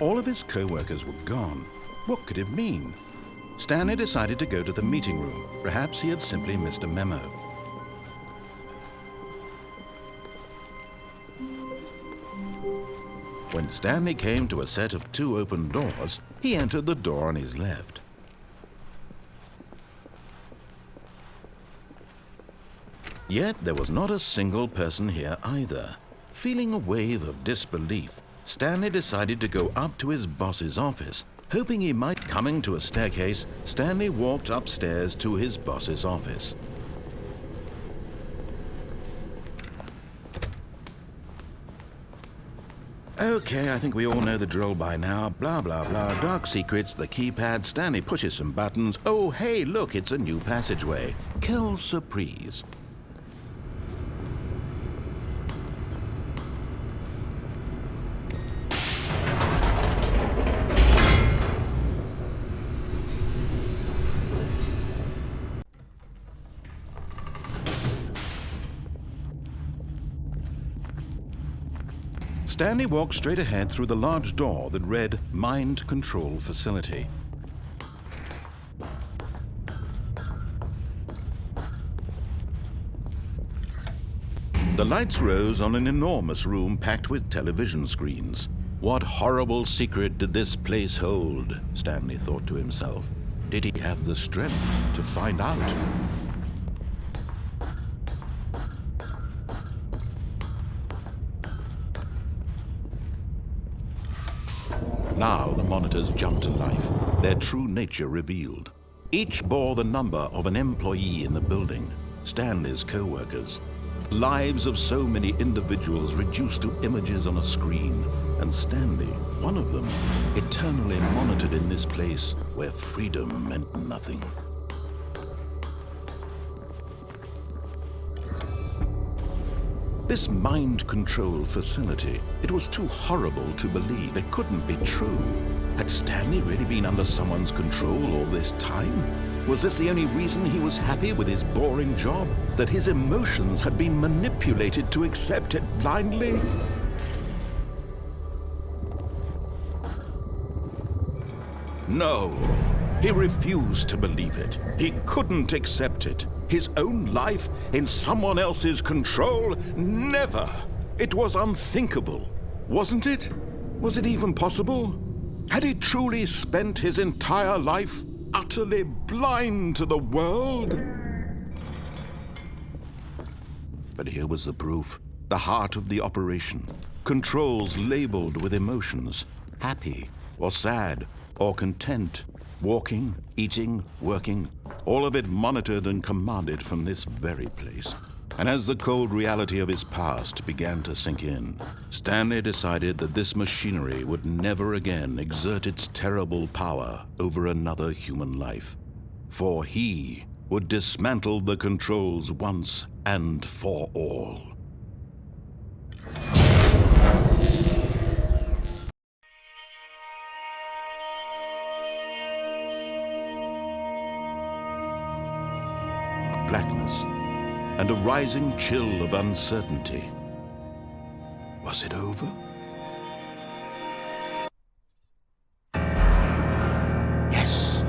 All of his co-workers were gone. What could it mean? Stanley decided to go to the meeting room. Perhaps he had simply missed a memo. When Stanley came to a set of 2 open doors, he entered the door on his left. Yet there was not a single person here either. Feeling a wave of disbelief, Stanley decided to go up to his boss's office. Hoping he might coming to a staircase, Stanley walked upstairs to his boss's office. Okay, I think we all know the drill by now. Blah, blah, blah. Dark secrets, the keypad. Stanley pushes some buttons. Oh, hey, look, it's a new passageway. Quelle surprise. Stanley walked straight ahead through the large door that read Mind Control Facility. The lights rose on an enormous room packed with television screens. What horrible secret did this place hold? Stanley thought to himself. Did he have the strength to find out? Now the monitors jumped to life, their true nature revealed. Each bore the number of an employee in the building, Stanley's co-workers. Lives of so many individuals reduced to images on a screen, and Stanley, one of them, eternally monitored in this place where freedom meant nothing. This mind control facility, it was too horrible to believe. It couldn't be true. Had Stanley really been under someone's control all this time? Was this the only reason he was happy with his boring job? That his emotions had been manipulated to accept it blindly? No, he refused to believe it. He couldn't accept it. His own life in someone else's control? Never! It was unthinkable, wasn't it? Was it even possible? Had he truly spent his entire life utterly blind to the world? But here was the proof, the heart of the operation. Controls labeled with emotions, happy or sad or content, walking, eating, working, all of it monitored and commanded from this very place. And as the cold reality of his past began to sink in, Stanley decided that this machinery would never again exert its terrible power over another human life. For he would dismantle the controls once and for all. Blackness and a rising chill of uncertainty. Was it over? Yes!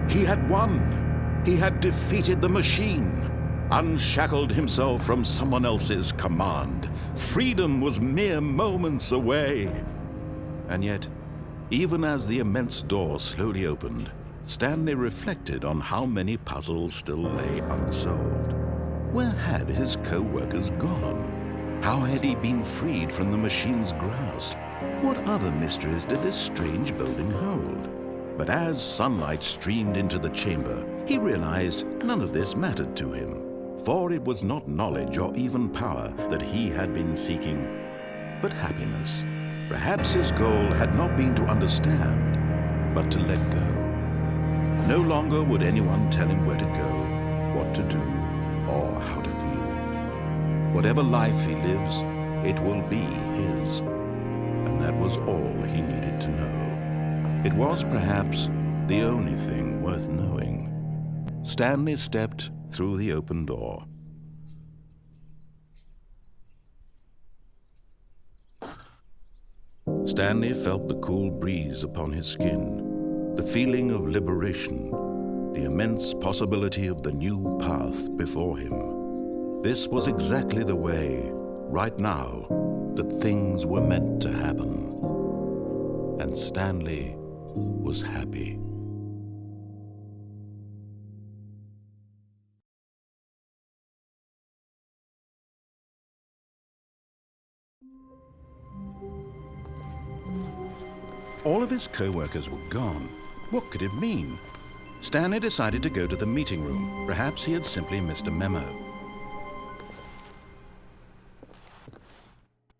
He had won! He had defeated the machine, unshackled himself from someone else's command. Freedom was mere moments away. And yet, even as the immense door slowly opened, Stanley reflected on how many puzzles still lay unsolved. Where had his co-workers gone? How had he been freed from the machine's grasp? What other mysteries did this strange building hold? But as sunlight streamed into the chamber, he realized none of this mattered to him, for it was not knowledge or even power that he had been seeking, but happiness. Perhaps his goal had not been to understand, but to let go. No longer would anyone tell him where to go, what to do, or how to feel. Whatever life he lives, it will be his. And that was all he needed to know. It was perhaps the only thing worth knowing. Stanley stepped through the open door. Stanley felt the cool breeze upon his skin, the feeling of liberation, the immense possibility of the new path before him. This was exactly the way, right now, that things were meant to happen. And Stanley was happy. All of his co-workers were gone. What could it mean? Stanley decided to go to the meeting room. Perhaps he had simply missed a memo.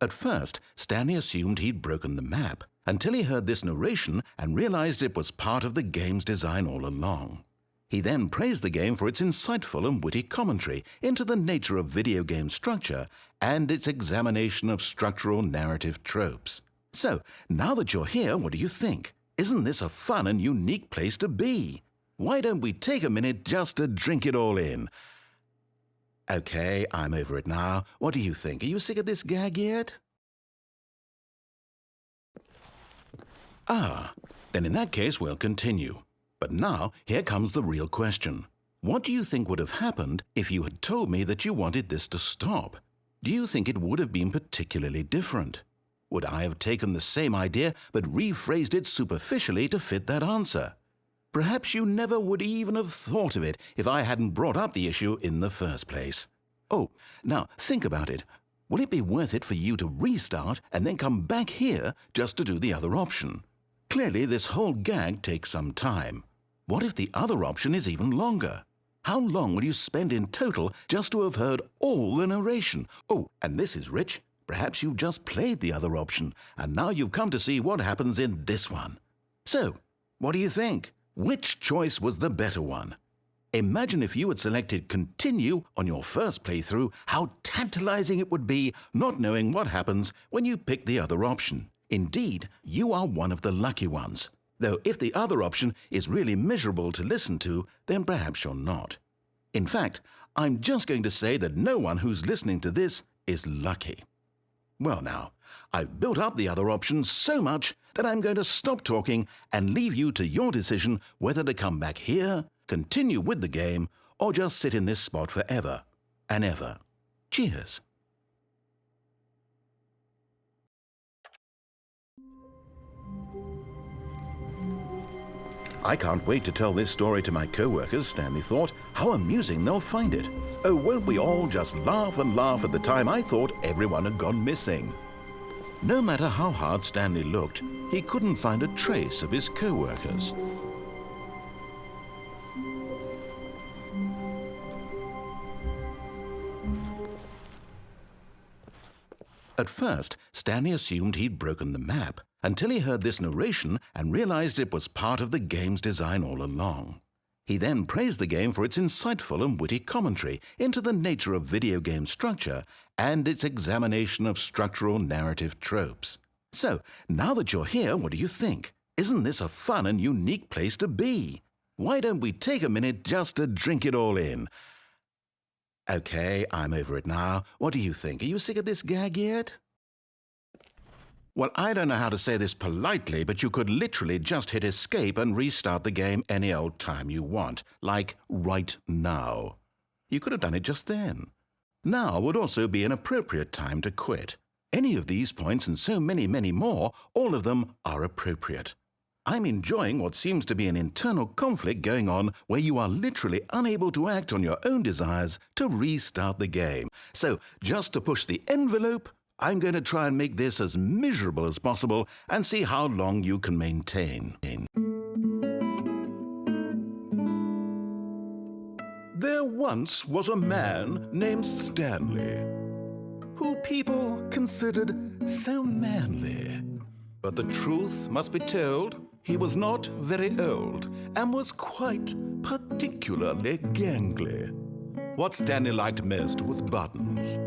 At first, Stanley assumed he'd broken the map, until he heard this narration and realized it was part of the game's design all along. He then praised the game for its insightful and witty commentary into the nature of video game structure and its examination of structural narrative tropes. So, now that you're here, what do you think? Isn't this a fun and unique place to be? Why don't we take a minute just to drink it all in? Okay, I'm over it now. What do you think? Are you sick of this gag yet? Ah, then in that case we'll continue. But now, here comes the real question. What do you think would have happened if you had told me that you wanted this to stop? Do you think it would have been particularly different? Would I have taken the same idea but rephrased it superficially to fit that answer? Perhaps you never would even have thought of it if I hadn't brought up the issue in the first place. Oh, now think about it. Will it be worth it for you to restart and then come back here just to do the other option? Clearly, this whole gag takes some time. What if the other option is even longer? How long will you spend in total just to have heard all the narration? Oh, and this is rich. Perhaps you've just played the other option, and now you've come to see what happens in this one. So, what do you think? Which choice was the better one? Imagine if you had selected Continue on your first playthrough, how tantalizing it would be not knowing what happens when you pick the other option. Indeed, you are one of the lucky ones. Though if the other option is really miserable to listen to, then perhaps you're not. In fact, I'm just going to say that no one who's listening to this is lucky. Well now, I've built up the other option so much that I'm going to stop talking and leave you to your decision whether to come back here, continue with the game, or just sit in this spot forever and ever. Cheers. I can't wait to tell this story to my co-workers, Stanley thought. How amusing they'll find it. Oh, won't we all just laugh and laugh at the time I thought everyone had gone missing? No matter how hard Stanley looked, he couldn't find a trace of his co-workers. At first, Stanley assumed he'd broken the map, until he heard this narration and realized it was part of the game's design all along. He then praised the game for its insightful and witty commentary into the nature of video game structure and its examination of structural narrative tropes. So, now that you're here, what do you think? Isn't this a fun and unique place to be? Why don't we take a minute just to drink it all in? Okay, I'm over it now. What do you think? Are you sick of this gag yet? Well, I don't know how to say this politely, but you could literally just hit escape and restart the game any old time you want, like right now. You could have done it just then. Now would also be an appropriate time to quit. Any of these points and so many, many more, all of them are appropriate. I'm enjoying what seems to be an internal conflict going on where you are literally unable to act on your own desires to restart the game. So, just to push the envelope, I'm going to try and make this as miserable as possible and see how long you can maintain. There once was a man named Stanley, who people considered so manly. But the truth must be told, he was not very old and was quite particularly gangly. What Stanley liked most was buttons.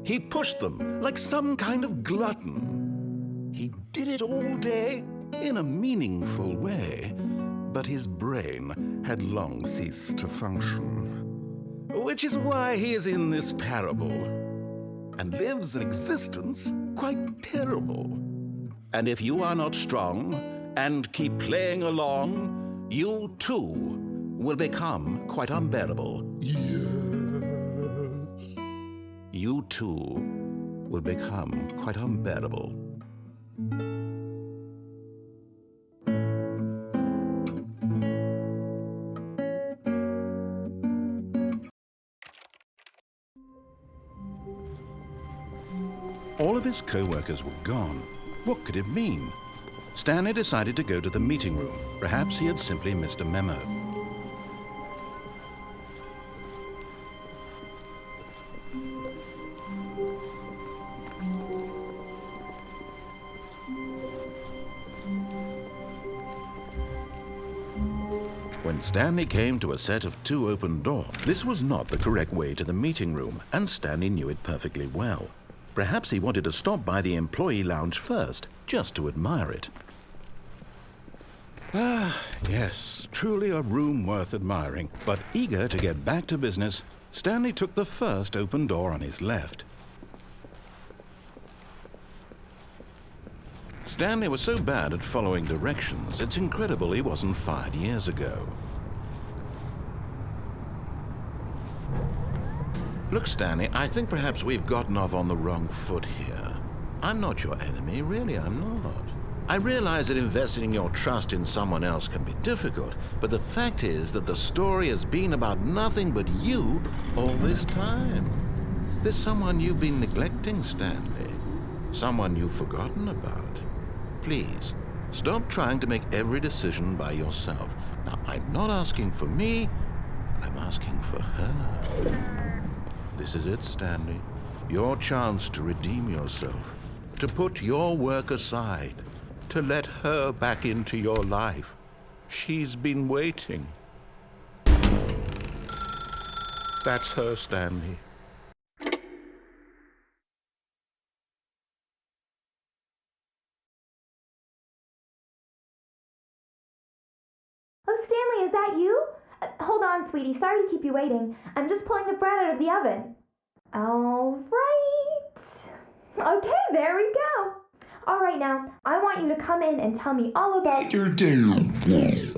He pushed them like some kind of glutton. He did it all day in a meaningful way, but his brain had long ceased to function. which is why he is in this parable and lives an existence quite terrible. And if you are not strong and keep playing along, you too will become quite unbearable. Yes. You too will become quite unbearable. All of his co-workers were gone. What could it mean? Stanley decided to go to the meeting room. Perhaps he had simply missed a memo. When Stanley came to a set of 2 open doors, this was not the correct way to the meeting room, and Stanley knew it perfectly well. Perhaps he wanted to stop by the employee lounge first, just to admire it. Ah, yes, truly a room worth admiring. But eager to get back to business, Stanley took the first open door on his left. Stanley was so bad at following directions, it's incredible he wasn't fired years ago. Look, Stanley, I think perhaps we've gotten off on the wrong foot here. I'm not your enemy, really, I'm not. I realize that investing your trust in someone else can be difficult, but the fact is that the story has been about nothing but you all this time. There's someone you've been neglecting, Stanley. Someone you've forgotten about. Please, stop trying to make every decision by yourself. Now, I'm not asking for me, I'm asking for her. This is it, Stanley. Your chance to redeem yourself, to put your work aside, to let her back into your life. She's been waiting. That's her, Stanley. Oh, Stanley, is that you? Hold on, sweetie. Sorry to keep you waiting. I'm just pulling the bread out of the oven. All right. Okay, there we go. All right, now, I want you to come in and tell me all about your day.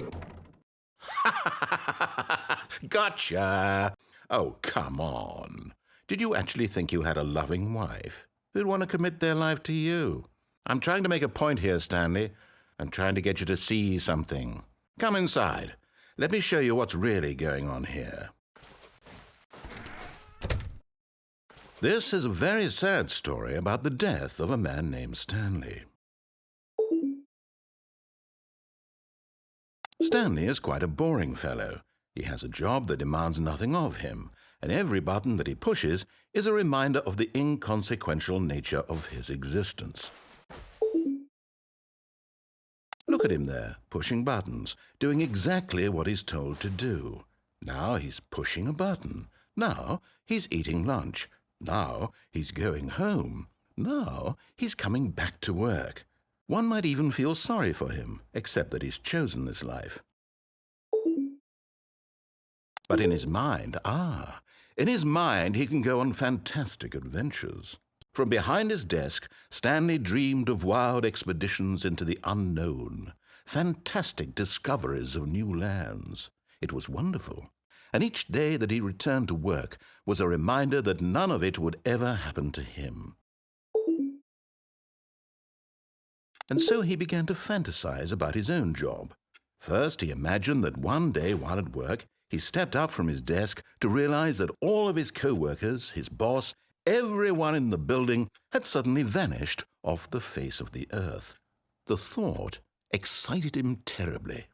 Gotcha. Oh, come on. Did you actually think you had a loving wife who'd want to commit their life to you? I'm trying to make a point here, Stanley. I'm trying to get you to see something. Come inside. Let me show you what's really going on here. This is a very sad story about the death of a man named Stanley. Stanley is quite a boring fellow. He has a job that demands nothing of him, and every button that he pushes is a reminder of the inconsequential nature of his existence. Look at him there, pushing buttons, doing exactly what he's told to do. Now he's pushing a button. Now he's eating lunch. Now he's going home. Now he's coming back to work. One might even feel sorry for him, except that he's chosen this life. But in his mind, he can go on fantastic adventures. From behind his desk, Stanley dreamed of wild expeditions into the unknown, fantastic discoveries of new lands. It was wonderful, and each day that he returned to work was a reminder that none of it would ever happen to him. And so he began to fantasize about his own job. First, he imagined that one day while at work, he stepped up from his desk to realize that all of his co-workers, his boss, everyone in the building had suddenly vanished off the face of the earth. The thought excited him terribly.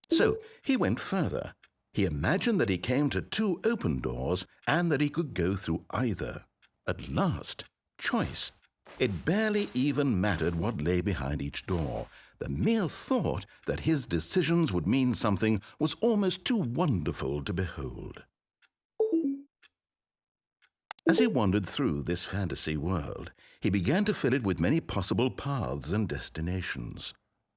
So he went further. He imagined that he came to 2 open doors and that he could go through either. At last, choice. It barely even mattered what lay behind each door. The mere thought that his decisions would mean something was almost too wonderful to behold. As he wandered through this fantasy world, he began to fill it with many possible paths and destinations.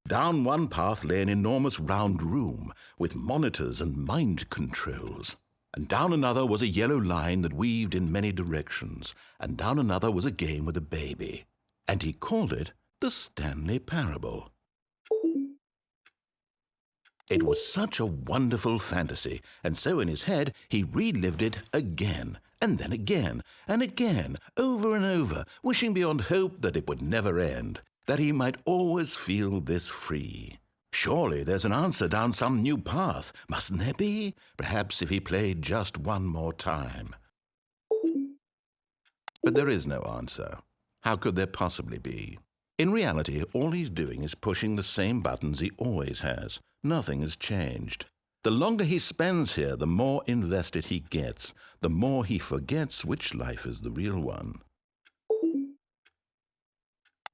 Down one path lay an enormous round room with monitors and mind controls. And down another was a yellow line that weaved in many directions. And down another was a game with a baby. And he called it the Stanley Parable. It was such a wonderful fantasy, and so in his head he relived it again, and then again, and again, over and over, wishing beyond hope that it would never end, that he might always feel this free. Surely there's an answer down some new path, mustn't there be? Perhaps if he played just one more time. But there is no answer. How could there possibly be? In reality, all he's doing is pushing the same buttons he always has. Nothing has changed. The longer he spends here, the more invested he gets, the more he forgets which life is the real one.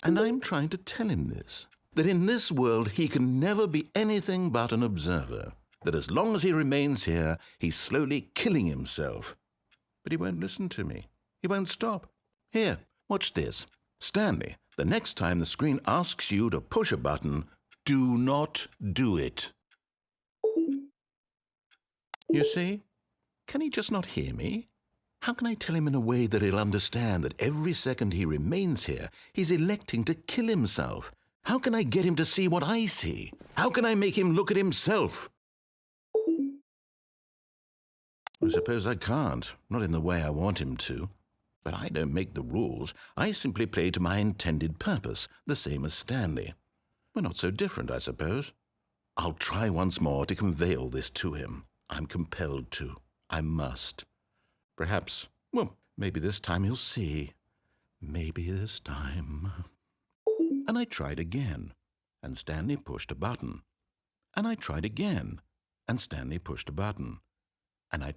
And I'm trying to tell him this, that in this world he can never be anything but an observer, that as long as he remains here, he's slowly killing himself. But he won't listen to me. He won't stop. Here, watch this. Stanley, the next time the screen asks you to push a button, do not do it. You see? Can he just not hear me? How can I tell him in a way that he'll understand that every second he remains here, he's electing to kill himself? How can I get him to see what I see? How can I make him look at himself? I suppose I can't, not in the way I want him to. But I don't make the rules. I simply play to my intended purpose, the same as Stanley. We're not so different, I suppose. I'll try once more to convey all this to him. I'm compelled to. I must. Perhaps, well, maybe this time he'll see. Maybe this time. And I tried again, and Stanley pushed a button. And I tried again, and Stanley pushed a button. And I